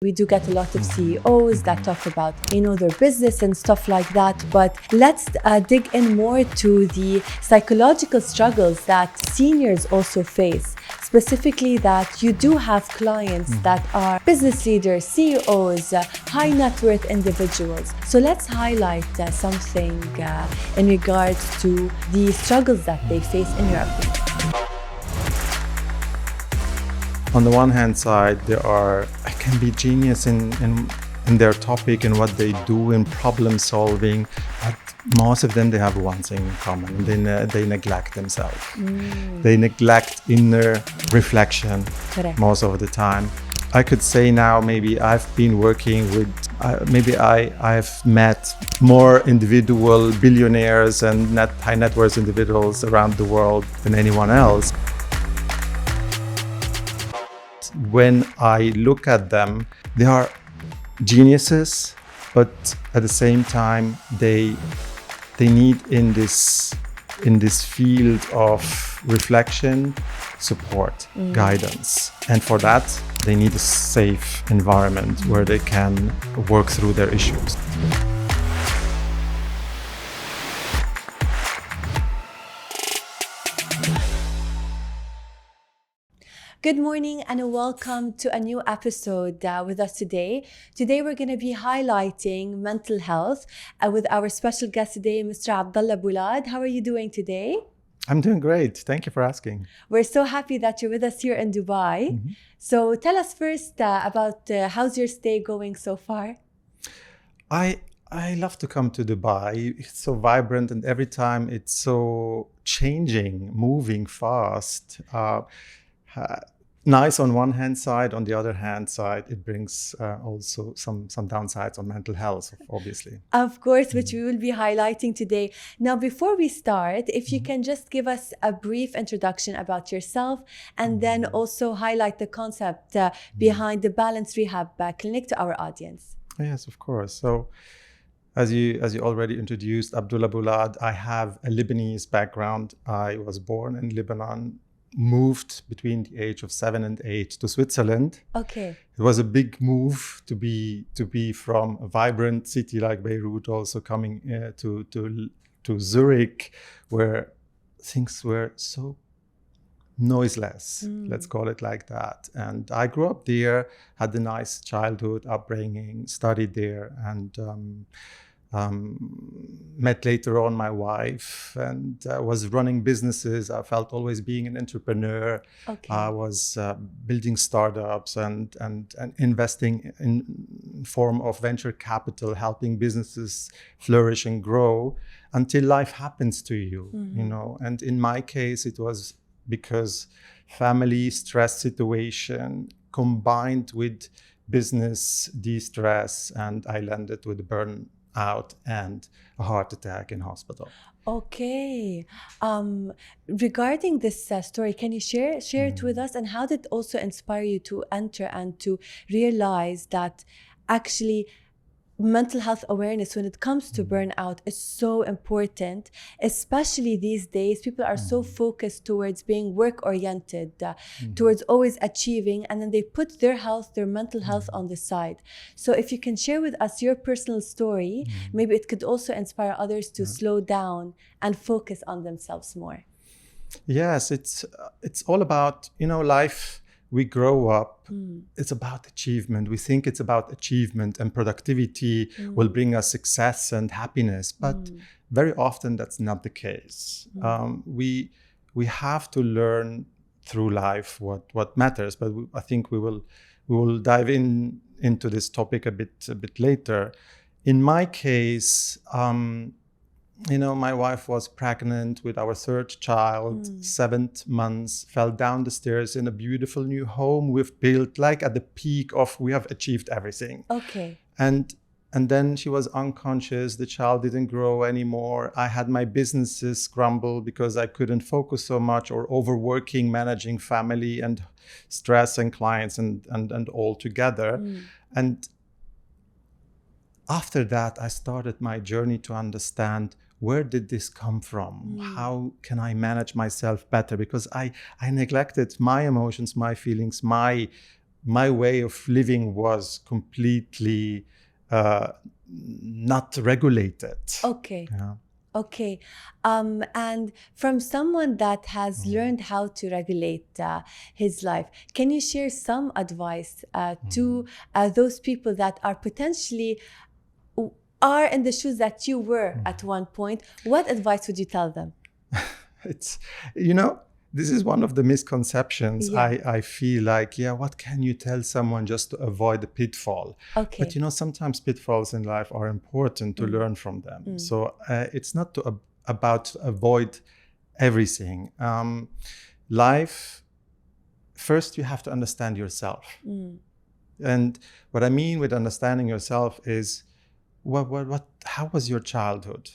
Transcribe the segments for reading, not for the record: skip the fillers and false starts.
We do get a lot of CEOs that talk about, their business and stuff like that. But let's dig in more to the psychological struggles that seniors also face. Specifically, that you do have clients that are business leaders, CEOs, high net worth individuals. So let's highlight something in regards to the struggles that they face in your opinion. On the one hand side, I can be genius in their topic and what they do in problem solving, but most of them, they have one thing in common. They neglect themselves. They neglect inner reflection. Correct. Most of the time. I could say now, maybe I've been working with, I've met more individual billionaires and high net worth individuals around the world than anyone else. When I look at them, they are geniuses, but at the same time, they need in this field of reflection, support, guidance. And for that, they need a safe environment where they can work through their issues. Good morning and welcome to a new episode with us today. Today we're going to be highlighting mental health with our special guest today, Mr. Abdullah Boulad. How are you doing today? I'm doing great. Thank you for asking. We're so happy that you're with us here in Dubai. So tell us first about how's your stay going so far? I love to come to Dubai. It's so vibrant and every time it's so changing, moving fast. Nice on one hand side, on the other hand side, it brings also some downsides on mental health, obviously. Of course, which we will be highlighting today. Now, before we start, if you can just give us a brief introduction about yourself and then also highlight the concept behind the Balance Rehab Clinic to our audience. Yes, of course. So, as you already introduced, Abdullah Boulad, I have a Lebanese background. I was born in Lebanon, moved between the age of 7 and 8 to Switzerland. Okay. It was a big move to be from a vibrant city like Beirut, also coming to Zurich, where things were so noiseless, let's call it like that. And I grew up there, had a nice childhood upbringing, studied there, and met later on my wife and was running businesses. I felt always being an entrepreneur. Okay. I was building startups and investing in form of venture capital, helping businesses flourish and grow until life happens to you, And in my case, it was because family stress situation combined with business de-stress, and I landed with burnout and a heart attack in hospital. Okay. Regarding this story, can you share it with us? And how did it also inspire you to enter and to realize that actually mental health awareness when it comes to burnout is so important, especially these days? People are so focused towards being work-oriented, towards always achieving, and then they put their health, their mental health on the side. So if you can share with us your personal story, maybe it could also inspire others to slow down and focus on themselves more. Yes, it's all about, life. We grow up, it's about achievement. We think it's about achievement and productivity will bring us success and happiness. But very often that's not the case. We have to learn through life what matters. But I think we will dive into this topic a bit later. In my case, my wife was pregnant with our third child, 7th month, fell down the stairs in a beautiful new home we've built, like at the peak of we have achieved everything. Okay. And then she was unconscious. The child didn't grow anymore. I had my businesses crumble because I couldn't focus so much, or overworking, managing family and stress and clients and all together. And after that, I started my journey to understand, where did this come from? How can I manage myself better? Because I neglected my emotions, my feelings, my my way of living was completely not regulated. Okay. Yeah. Okay. And from someone that has learned how to regulate his life, can you share some advice to those people that are potentially are in the shoes that you were at one point? What advice would you tell them? It's, this is one of the misconceptions. Yeah. I feel like, what can you tell someone just to avoid the pitfall? Okay. But sometimes pitfalls in life are important to learn from them. So it's not about to avoid everything. Life, first you have to understand yourself. And what I mean with understanding yourself is, how was your childhood?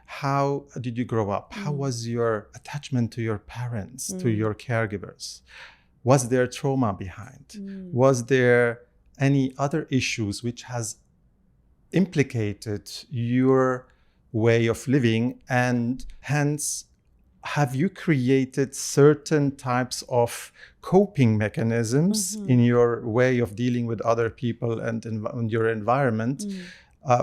How did you grow up? How was your attachment to your parents, to your caregivers? Was there trauma behind? Was there any other issues which has implicated your way of living? And hence, have you created certain types of coping mechanisms in your way of dealing with other people and in your environment,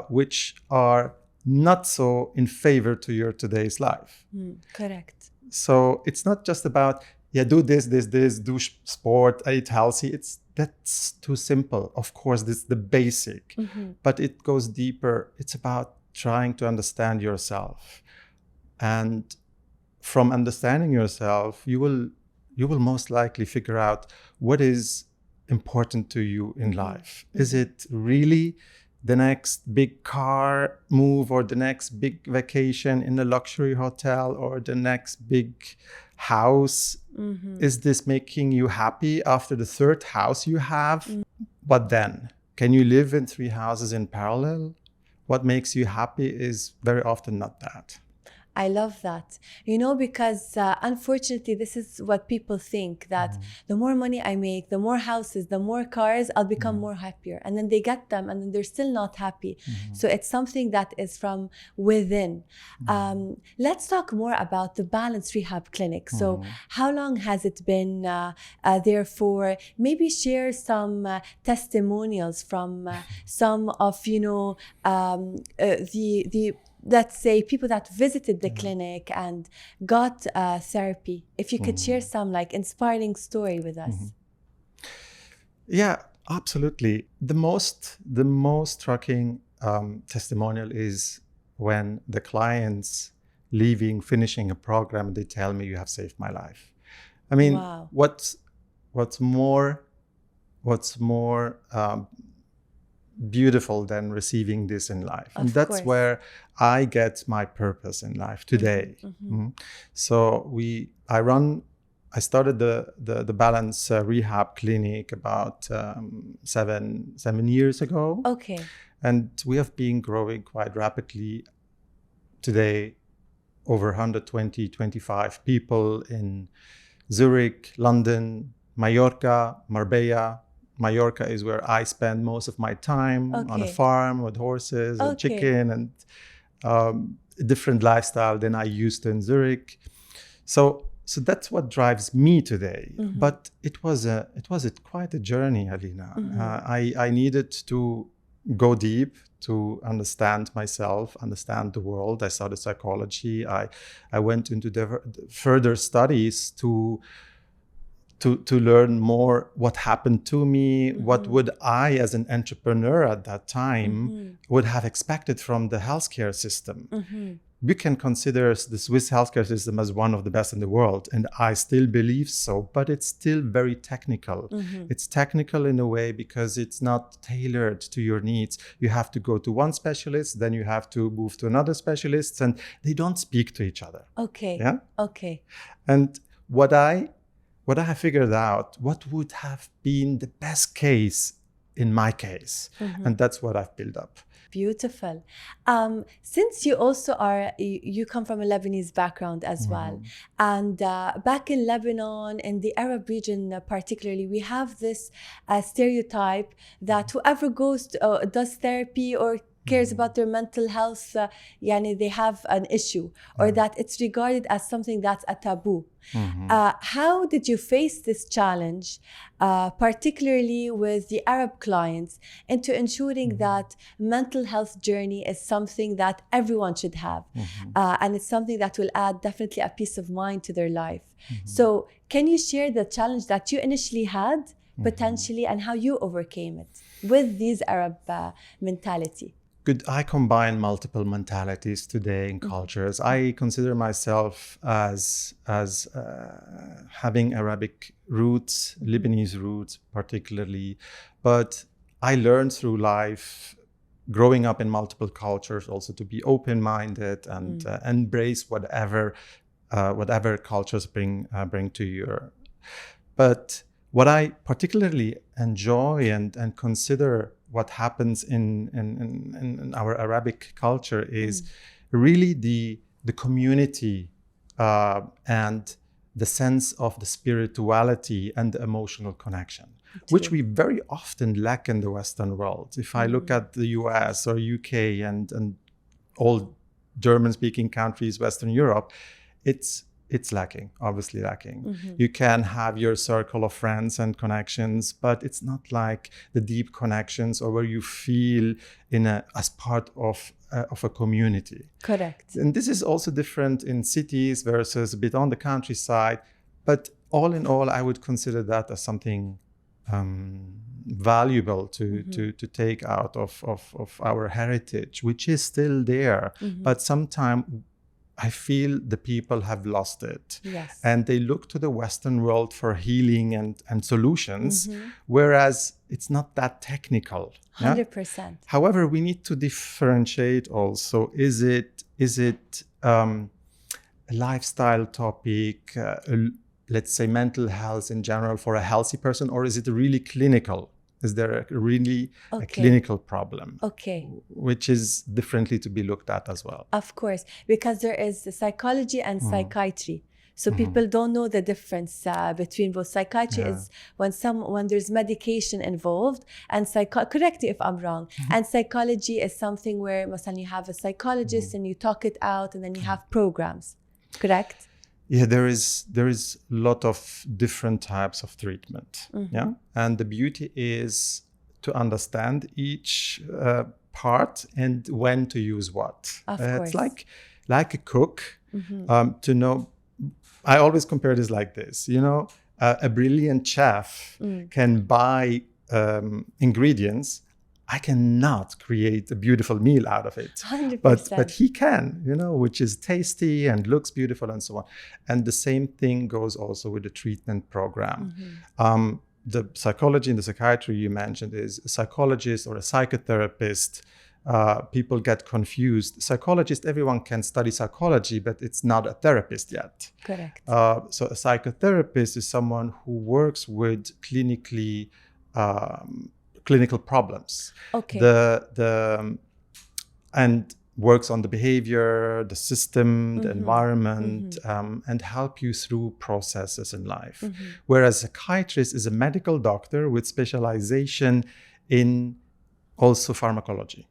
which are not so in favor to your today's life? Correct. So it's not just about, do this, do sport, eat healthy. That's too simple. Of course, this is the basic, but it goes deeper. It's about trying to understand yourself. And from understanding yourself, you will most likely figure out what is important to you in life. Is it really the next big car move, or the next big vacation in a luxury hotel, or the next big house? Is this making you happy after the third house you have? But then, can you live in 3 houses in parallel? What makes you happy is very often not that. I love that, because unfortunately, this is what people think, that the more money I make, the more houses, the more cars, I'll become more happier. And then they get them and then they're still not happy. So it's something that is from within. Let's talk more about the Balance Rehab Clinic. So how long has it been there for? Maybe share some testimonials from some of, the let's say people that visited the clinic and got therapy. If you could share some inspiring story with us. Yeah, absolutely. The most striking testimonial is when the clients finishing a program, they tell me, you have saved my life. I mean, wow. what's more beautiful than receiving this in life? And that's where I get my purpose in life today. So I started the Balance Rehab Clinic about 7 years ago. Okay. And we have been growing quite rapidly. Today, over 125 people in Zurich, London, Mallorca, Marbella. Mallorca is where I spend most of my time, on a farm with horses and chicken, and a different lifestyle than I used to in Zurich. So that's what drives me today. But it was quite a journey, Alina. I needed to go deep to understand myself, understand the world. I studied psychology. I went into further studies to learn more what happened to me, what would I, as an entrepreneur at that time, would have expected from the healthcare system. We can consider the Swiss healthcare system as one of the best in the world, and I still believe so, but it's still very technical. It's technical in a way because it's not tailored to your needs. You have to go to one specialist, then you have to move to another specialist, and they don't speak to each other. Okay. Yeah? Okay. And what I have figured out, what would have been the best case in my case. And that's what I've built up. Beautiful. Since you also you come from a Lebanese background as well. And back in Lebanon, in the Arab region particularly, we have this stereotype that whoever does therapy or cares about their mental health, يعني they have an issue, or that it's regarded as something that's a taboo. How did you face this challenge, particularly with the Arab clients, into ensuring that mental health journey is something that everyone should have, and it's something that will add definitely a peace of mind to their life? So can you share the challenge that you initially had, potentially, and how you overcame it with these Arab mentality? Good. I combine multiple mentalities today in cultures. I consider myself as having Arabic roots, Lebanese roots particularly, but I learned through life, growing up in multiple cultures, also to be open-minded and embrace whatever cultures bring to you. But what I particularly enjoy and consider what happens in our Arabic culture is really the community and the sense of the spirituality and the emotional connection, which we very often lack in the Western world. If I look at the US or UK and all German-speaking countries, Western Europe, it's lacking, obviously lacking. You can have your circle of friends and connections, but it's not like the deep connections or where you feel as part of a community. Correct. And this is also different in cities versus a bit on the countryside. But all in all, I would consider that as something valuable to take out of our heritage, which is still there. But sometimes I feel the people have lost it. Yes. And they look to the Western world for healing and solutions, whereas it's not that technical. 100%. However, we need to differentiate also. Is it a lifestyle topic, let's say mental health in general for a healthy person, or is it really clinical? Is there a clinical problem? Okay. Which is differently to be looked at as well. Of course, because there is psychology and psychiatry. So people don't know the difference between both. Psychiatry is when there's medication involved, and correct me if I'm wrong. And psychology is something where مثلا you have a psychologist and you talk it out, and then you have programs. Correct? Yeah, there is a lot of different types of treatment. Yeah, and the beauty is to understand each part and when to use what. Of course. It's like a cook to know. I always compare this like this. You know, a brilliant chef can buy ingredients. I cannot create a beautiful meal out of it. 100%. But he can, you know, which is tasty and looks beautiful and so on. And the same thing goes also with the treatment program. The psychology and the psychiatry you mentioned is a psychologist or a psychotherapist. People get confused. Psychologist, everyone can study psychology, but it's not a therapist yet. Correct. So a psychotherapist is someone who works with clinical problems. Okay. And works on the behavior, the system, the environment, and help you through processes in life. Whereas a psychiatrist is a medical doctor with specialization in also pharmacology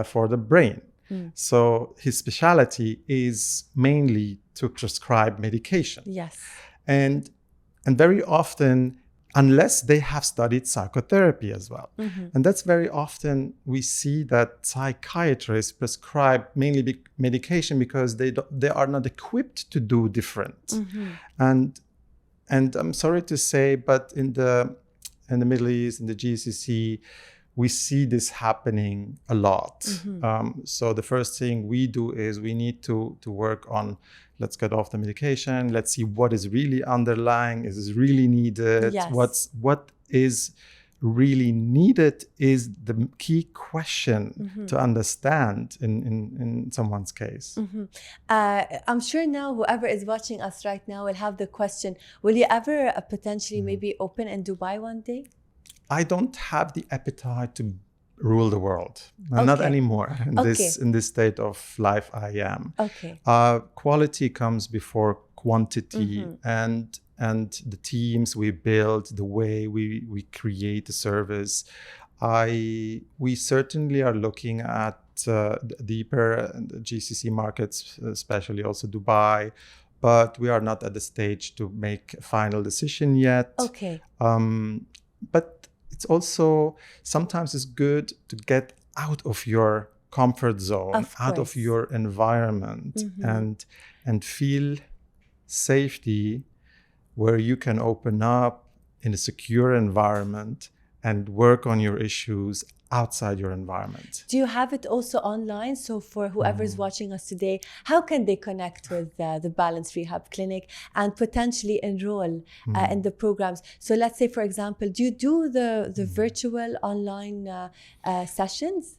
for the brain. So his specialty is mainly to prescribe medication. Yes. And very often, unless they have studied psychotherapy as well. And that's very often we see that psychiatrists prescribe mainly medication because they are not equipped to do different. And I'm sorry to say, but in the Middle East, in the GCC, we see this happening a lot. So the first thing we do is we need to work on, let's get off the medication. Let's see what is really underlying. Is this really needed? Yes. What is really needed is the key question to understand in someone's case. I'm sure now whoever is watching us right now will have the question, will you ever potentially maybe open in Dubai one day? I don't have the appetite to rule the world. Not anymore in this state of life I am. Okay. Quality comes before quantity, and the teams we build, the way we create the service. We certainly are looking at deeper, the GCC markets, especially also Dubai. But we are not at the stage to make a final decision yet. Okay. But it's also sometimes it's good to get out of your comfort zone, out of your environment, and feel safety where you can open up in a secure environment and work on your issues outside your environment. Do you have it also online? So for whoever's watching us today, how can they connect with the Balance Rehab Clinic and potentially enroll in the programs? So let's say, for example, do you do the virtual online sessions,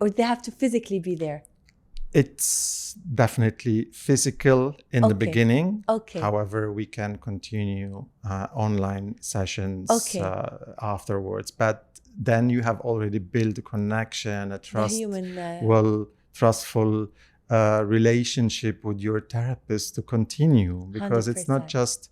or they have to physically be there? It's definitely physical in the beginning. However, we can continue online sessions afterwards. But then you have already built a connection, a trustful relationship with your therapist to continue. Because 100%. It's not just,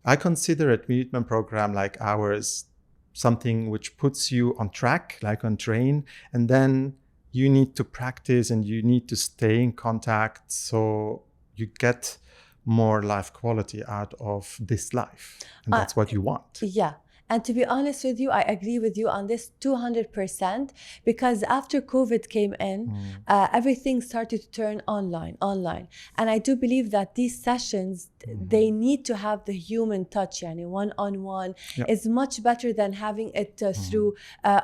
I consider a treatment program like ours something which puts you on track, like on train, and then you need to practice and you need to stay in contact so you get more life quality out of this life. And that's what you want. Yeah. And to be honest with you, I agree with you on this 200%, because after COVID came in, everything started to turn online. And I do believe that these sessions, they need to have the human touch, one-on-one is much better than having it through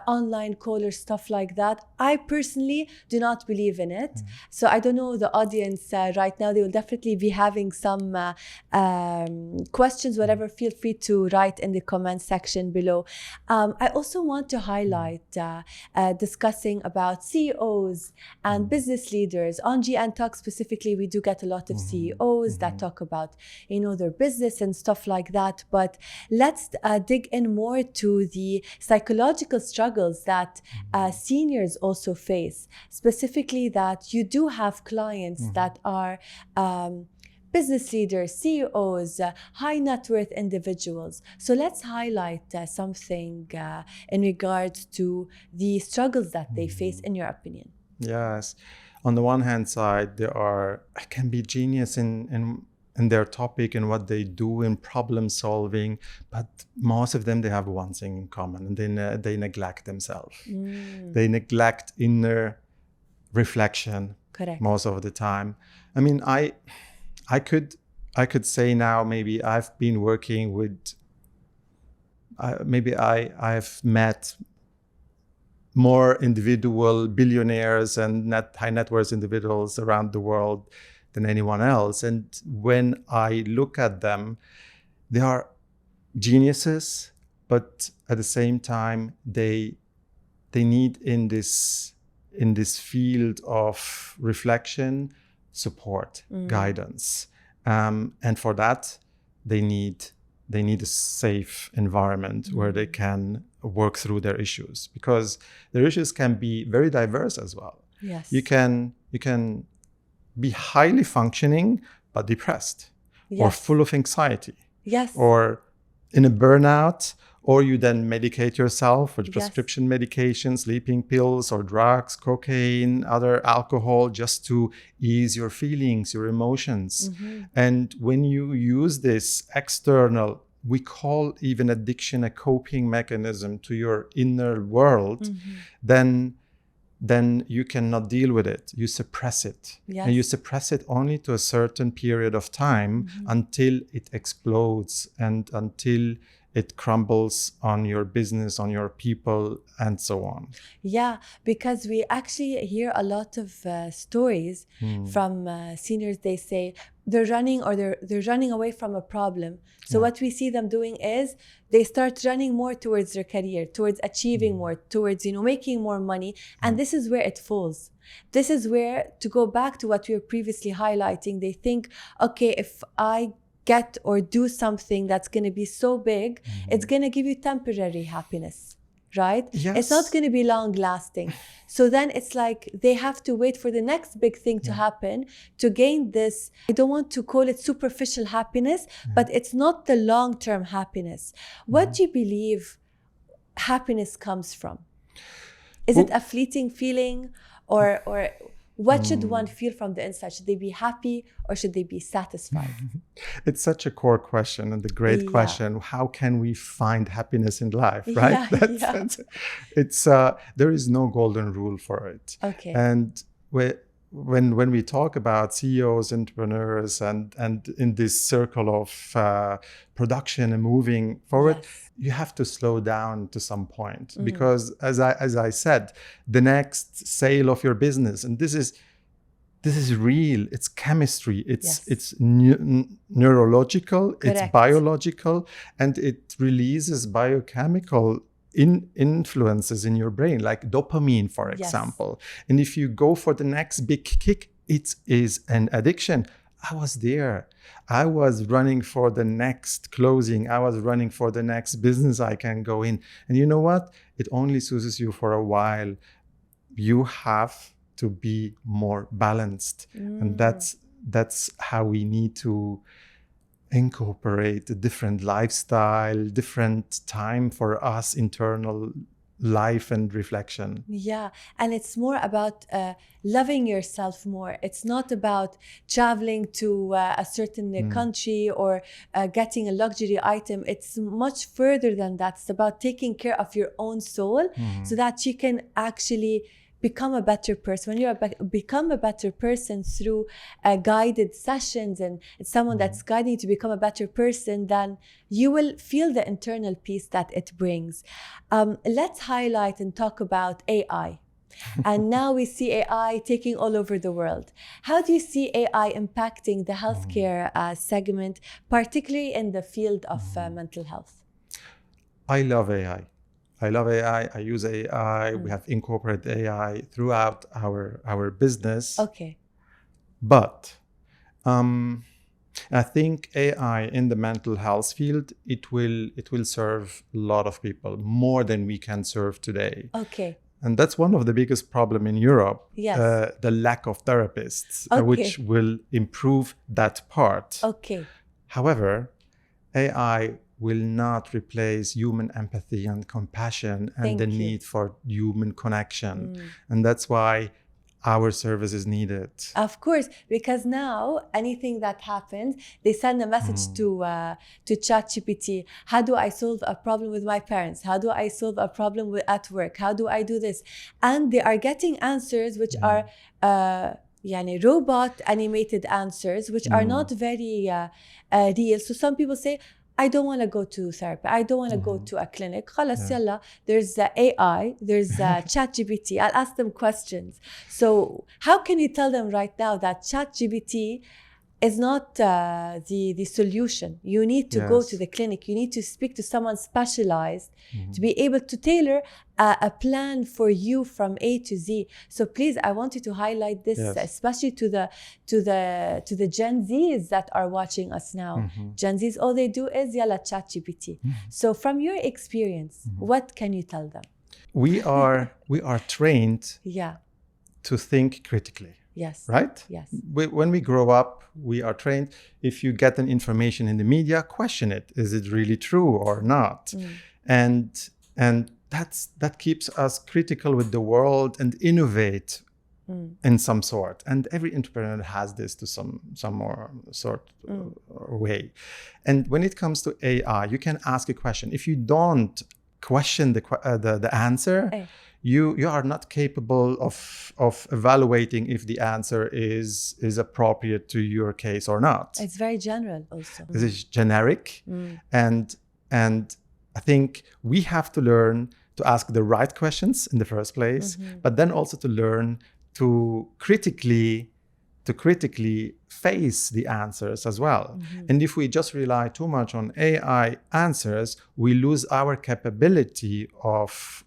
online call or stuff like that. I personally do not believe in it. So I don't know the audience right now, they will definitely be having some questions, whatever, feel free to write in the comment section below. I also want to highlight discussing about CEOs and business leaders. On GN Talk specifically, we do get a lot of CEOs that talk about, their business and stuff like that. But let's dig in more to the psychological struggles that seniors also face. Specifically, that you do have clients that are business leaders, CEOs, high net worth individuals. So let's highlight something in regards to the struggles that they face, in your opinion. Yes. On the one hand side, can be genius in their topic and what they do in problem solving, but most of them, they have one thing in common, and they neglect themselves. They neglect inner reflection. Correct. Most of the time. I mean, I could say now, maybe I've been working with, I've met more individual billionaires and high net worth individuals around the world than anyone else. And when I look at them, they are geniuses, but at the same time, they need in this field of reflection, support, guidance, and for that they need a safe environment where they can work through their issues, because their issues can be very diverse as well. Yes, you can be highly functioning but depressed, or full of anxiety, or in a burnout, or you then medicate yourself with prescription medication, sleeping pills or drugs, cocaine, other alcohol, just to ease your feelings, your emotions. And when you use this external, we call even addiction a coping mechanism to your inner world, then you cannot deal with it. You suppress it. And you suppress it only to a certain period of time until it explodes and until it crumbles on your business, on your people, and so on. Yeah, because we actually hear a lot of stories from seniors. They say they're running, or they're running away from a problem. So what we see them doing is they start running more towards their career, towards achieving more, towards making more money, and this is where it falls. This is where, to go back to what we were previously highlighting, they think, okay, if I get or do something that's going to be so big, it's going to give you temporary happiness, right? Yes. It's not going to be long lasting. So then it's like they have to wait for the next big thing to happen to gain this. I don't want to call it superficial happiness, but it's not the long-term happiness. What do you believe happiness comes from? Is it a fleeting feeling, or what should one feel from the inside? Should they be happy or should they be satisfied? It's such a core question and a great question. How can we find happiness in life, right? It's there is no golden rule for it. Okay. And when we talk about CEOs, entrepreneurs, and in this circle of production and moving forward, you have to slow down to some point, because as I said, the next sale of your business, and this is real. It's chemistry. It's neurological. Correct. It's biological, and it releases biochemical influences in your brain, like dopamine, for example. And if you go for the next big kick, it is an addiction. I was there. I was running for the next closing. I was running for the next business I can go in. And you know what? It only soothes you for a while. You have to be more balanced. And that's how we need to incorporate a different lifestyle, different time for us, internal life and reflection. Yeah, and it's more about loving yourself more. It's not about traveling to a certain country or getting a luxury item. It's much further than that. It's about taking care of your own soul so that you can actually become a better person. When you become a better person through guided sessions, and it's someone that's guiding you to become a better person, then you will feel the internal peace that it brings. Let's highlight and talk about AI. And now we see AI taking all over the world. How do you see AI impacting the healthcare segment, particularly in the field of mental health? I love AI. I use AI. We have incorporated AI throughout our business. Okay. But I think AI in the mental health field, it will serve a lot of people, more than we can serve today. Okay. And that's one of the biggest problem in Europe. Yes. The lack of therapists, Okay. which will improve that part. Okay. However, AI will not replace human empathy and compassion and the need for human connection. And that's why our service is needed. Of course, because now anything that happens, they send a message to ChatGPT. How do I solve a problem with my parents? How do I solve a problem at work? How do I do this? And they are getting answers which are robot animated answers, which are not very real. So some people say, I don't want to go to therapy. I don't want to go to a clinic. خلاص يلا. There's AI, there's ChatGPT. I'll ask them questions. So how can you tell them right now that ChatGPT is not the solution? You need to go to the clinic. You need to speak to someone specialized to be able to tailor a plan for you from A to Z. So please, I want you to highlight this, especially to the Gen Zs that are watching us now. Gen Zs, all they do is yalla ChatGPT. So from your experience, what can you tell them? We are trained to think critically. Yes. Right? Yes. When we grow up, we are trained. If you get an information in the media, question it. Is it really true or not? And that keeps us critical with the world and innovate in some sort. And every entrepreneur has this to some more sort way. And when it comes to AI, you can ask a question. If you don't question the answer, you are not capable of evaluating if the answer is appropriate to your case or not. It's very general also. This is generic. And I think we have to learn to ask the right questions in the first place, but then also to learn to critically face the answers as well. And if we just rely too much on AI answers, we lose our capability of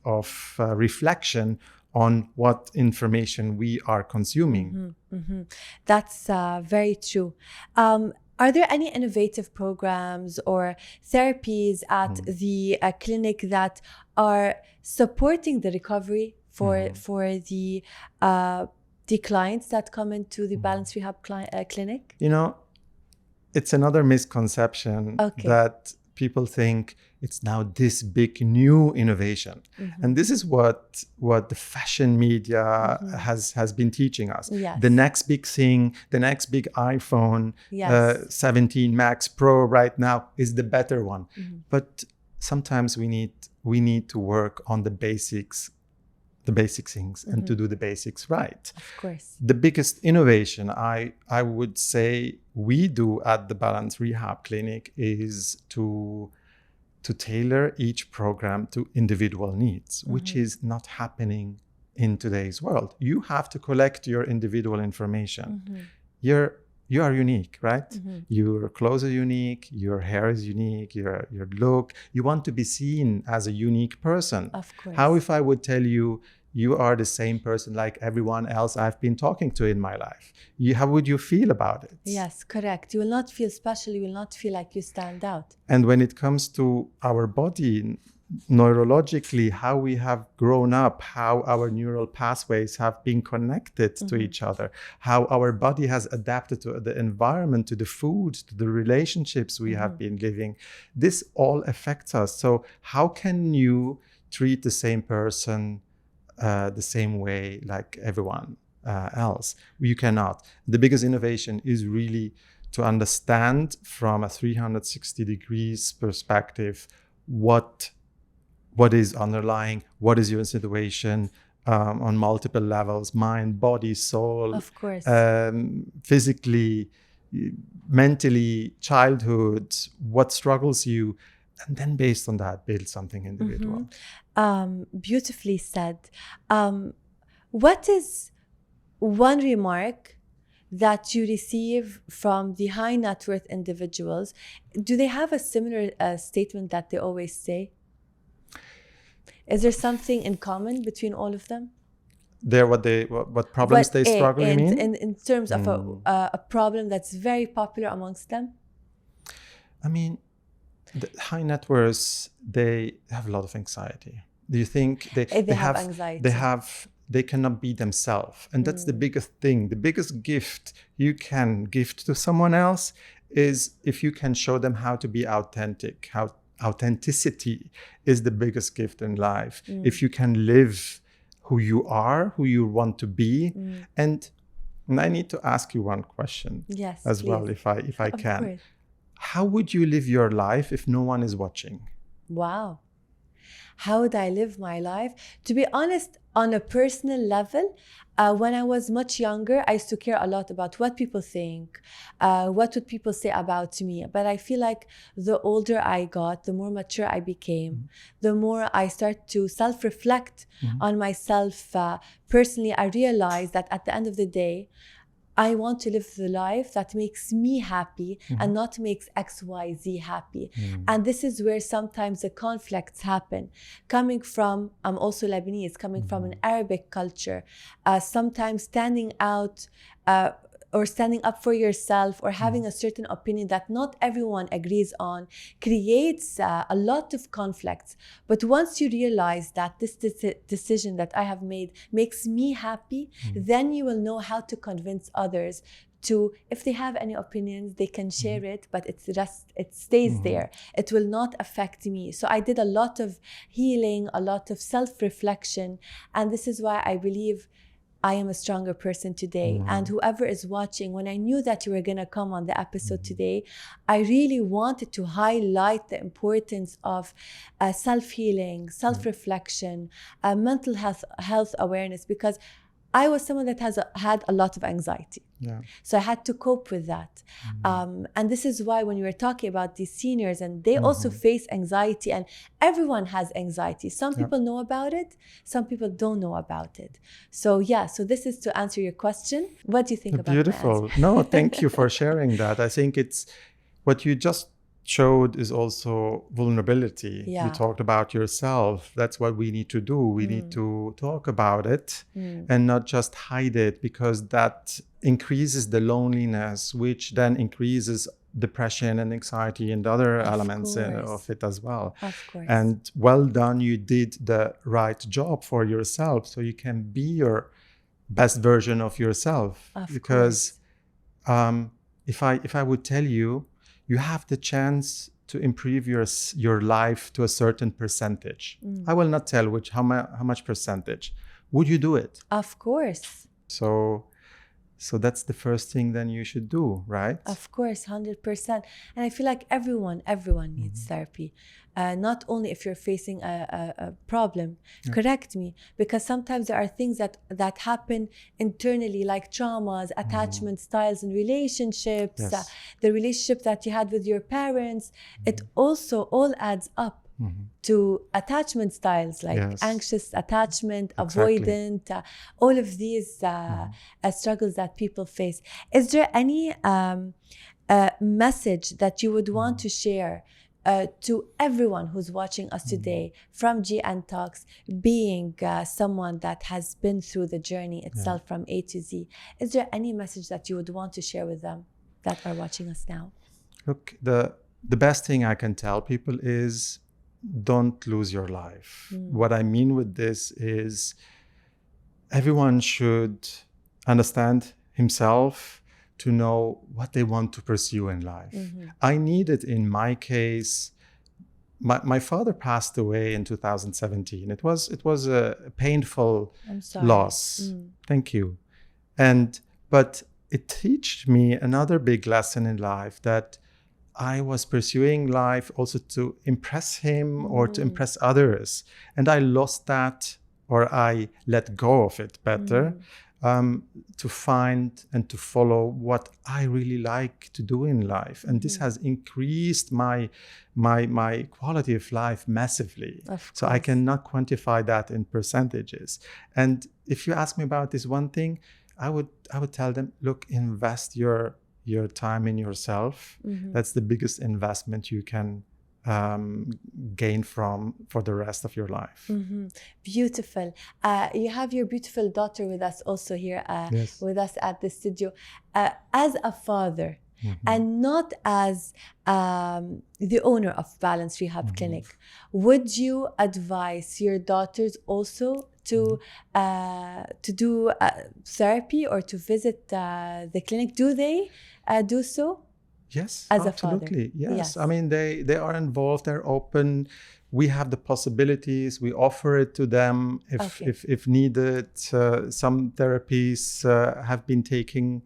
reflection on what information we are consuming. That's very true. Are there any innovative programs or therapies at the clinic that are supporting the recovery for the clients that come into the Balance Rehab Clinic? You know, it's another misconception that people think it's now this big new innovation. And this is what the fashion media has been teaching us. Yes. The next big thing, the next big iPhone, Yes. 17 Max Pro right now is the better one. But sometimes we need to work on the basic things and to do the basics right. Of course. The biggest innovation I would say we do at the Balance Rehab Clinic is to tailor each program to individual needs, which is not happening in today's world. You have to collect your individual information. You are unique, right? Your clothes are unique, your hair is unique, your look. You want to be seen as a unique person. Of course. How if I would tell you, you are the same person like everyone else I've been talking to in my life? How would you feel about it? Yes, correct. You will not feel special. You will not feel like you stand out. And when it comes to our body, neurologically, how we have grown up, how our neural pathways have been connected to each other, how our body has adapted to the environment, to the food, to the relationships we have been living, this all affects us. So how can you treat the same person the same way like everyone else? You cannot. The biggest innovation is really to understand from a 360 degrees perspective what is underlying, what is your situation on multiple levels, mind, body, soul, of course, physically, mentally, childhood, what struggles you, and then based on that build something individual. Beautifully said. What is one remark that you receive from the high net worth individuals? Do they have a similar statement that they always say? Is there something in common between all of them? What problems they struggle, you mean? In terms of a problem that's very popular amongst them? I mean, the high net worths, they have a lot of anxiety. Do you think they have anxiety? They cannot be themselves. And that's the biggest thing. The biggest gift you can gift to someone else is if you can show them how to be authentic. Authenticity is the biggest gift in life. If you can live who you are, who you want to be. And I need to ask you one question as please. well, if I Of can. course. How would you live your life if no one is watching? Wow. How would I live my life? To be honest, on a personal level, when I was much younger, I used to care a lot about what people think, what would people say about me. But I feel like the older I got, the more mature I became, the more I start to self-reflect on myself. Personally, I realized that at the end of the day, I want to live the life that makes me happy and not makes XYZ happy. And this is where sometimes the conflicts happen. Coming from, I'm also Lebanese, coming from an Arabic culture, sometimes standing out or standing up for yourself or having a certain opinion that not everyone agrees on creates a lot of conflicts. But once you realize that this decision that I have made makes me happy, then you will know how to convince others to, if they have any opinions, they can share it, but it stays there. It will not affect me. So I did a lot of healing, a lot of self-reflection, and this is why I believe I am a stronger person today. And whoever is watching, when I knew that you were going to come on the episode today, I really wanted to highlight the importance of self-healing, self-reflection, mental health awareness, because I was someone that had a lot of anxiety. So I had to cope with that. And this is why when you were talking about these seniors, and they also face anxiety, and everyone has anxiety. Some people know about it, some people don't know about it. So so this is to answer your question. What do you think about that? Beautiful. No, thank you for sharing that. I think it's what you just showed is also vulnerability. You talked about yourself. That's what we need to do. We need to talk about it and not just hide it, because that increases the loneliness, which then increases depression and anxiety and other elements of it as well. Of course. And well done, you did the right job for yourself, so you can be your best version of yourself. Because if I would tell you, you have the chance to improve your life to a certain percentage. I will not tell how much percentage. Would you do it? Of course. So that's the first thing then you should do, right? Of course, 100%. And I feel like everyone needs therapy. Not only if you're facing a problem, correct me, because sometimes there are things that happen internally, like traumas, attachment styles in relationships, the relationship that you had with your parents. It also all adds up to attachment styles like anxious attachment, avoidant, all of these struggles that people face. Is there any message that you would want to share to everyone who's watching us today from GN Talks, being someone that has been through the journey itself from A to Z? Is there any message that you would want to share with them that are watching us now? Look, the best thing I can tell people is don't lose your life. What I mean with this is everyone should understand himself to know what they want to pursue in life. I needed, in my case, my father passed away in 2017. It was a painful loss. Thank you. But it taught me another big lesson in life, that I was pursuing life also to impress him or to impress others. And I lost that, or I let go of it better, to find and to follow what I really like to do in life. And this has increased my quality of life massively. So I cannot quantify that in percentages. And if you ask me about this one thing, I would tell them, look, invest your time in yourself. That's the biggest investment you can gain for the rest of your life. Beautiful. You have your beautiful daughter with us also here with us at the studio. As a father, and not as the owner of Balance Rehab Clinic, would you advise your daughters also to do therapy or to visit the clinic? Do they do so? Yes, as absolutely. A father. Yes. I mean, they are involved. They're open. We have the possibilities. We offer it to them if needed. Some therapies have been taking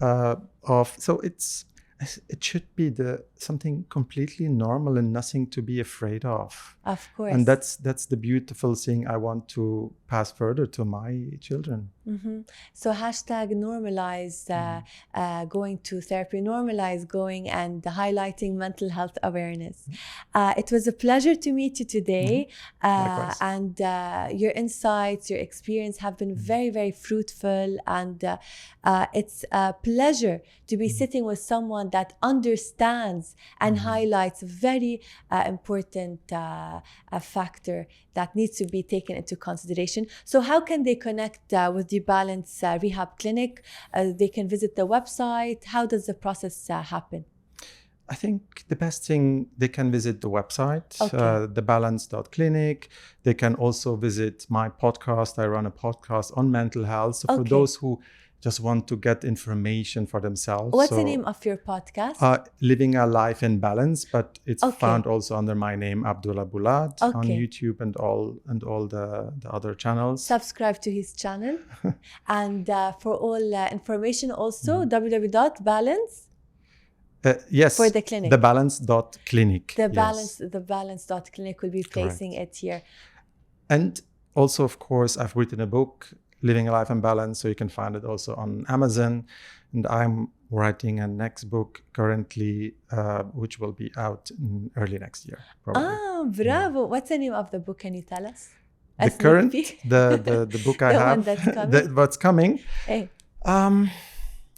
off. So it should be something completely normal and nothing to be afraid of. Of course. And that's the beautiful thing I want to pass further to my children. So #normalize going to therapy, normalize going and highlighting mental health awareness. It was a pleasure to meet you today. And your insights, your experience have been very, very fruitful. And it's a pleasure to be sitting with someone that understands and highlights a very important factor that needs to be taken into consideration. So how can they connect with the Balance Rehab Clinic? They can visit the website. How does the process happen? I think the best thing, they can visit the website, thebalance.clinic. They can also visit my podcast. I run a podcast on mental health. So for those who just want to get information for themselves. What's the name of your podcast? Living a Life in Balance, but it's found also under my name, Abdullah Boulad, on YouTube and all the other channels. Subscribe to his channel. And for all information also, www.balance. Yes, for the clinic. Thebalance.clinic. Thebalance.clinic will be placing it here. And also, of course, I've written a book, Living a Life in Balance, so you can find it also on Amazon. And I'm writing a next book currently, which will be out in early next year. Probably. Bravo. Yeah. What's the name of the book? Can you tell us? The book I have, one that's coming? What's coming. Hey.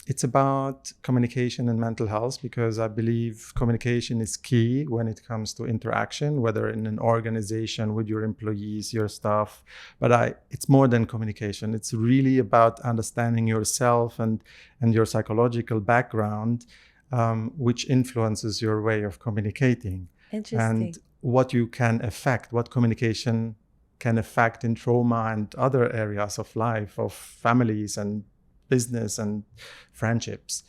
It's about communication and mental health, because I believe communication is key when it comes to interaction, whether in an organization with your employees, your staff. But it's more than communication. It's really about understanding yourself and your psychological background, which influences your way of communicating. Interesting. And what you can affect, what communication can affect in trauma and other areas of life, of families and business and friendships.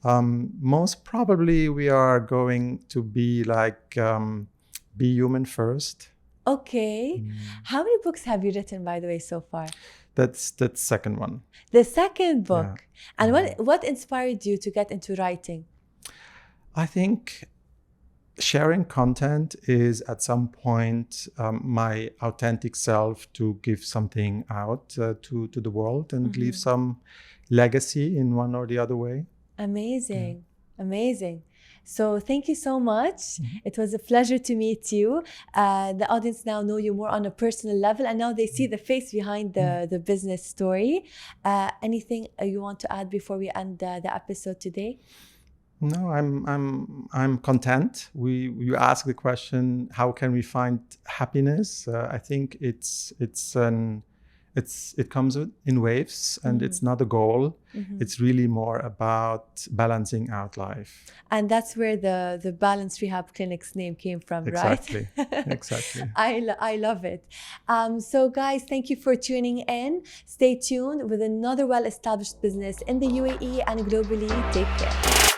Most probably we are going to be like be human first. Okay. How many books have you written, by the way, so far? That's the second one. The second book. Yeah. And what inspired you to get into writing? I think sharing content is at some point my authentic self to give something out to the world and leave some legacy in one or the other way. Amazing. Amazing. So thank you so much. It was a pleasure to meet you. The audience now know you more on a personal level, and now they see the face behind the business story. Anything you want to add before we end the episode today? No, I'm content. You ask the question, how can we find happiness? I think it comes in waves, and it's not a goal. It's really more about balancing out life. And that's where the Balance Rehab Clinic's name came from, Exactly. right? Exactly. I love it. So guys, thank you for tuning in. Stay tuned with another well-established business in the UAE and globally. Take care.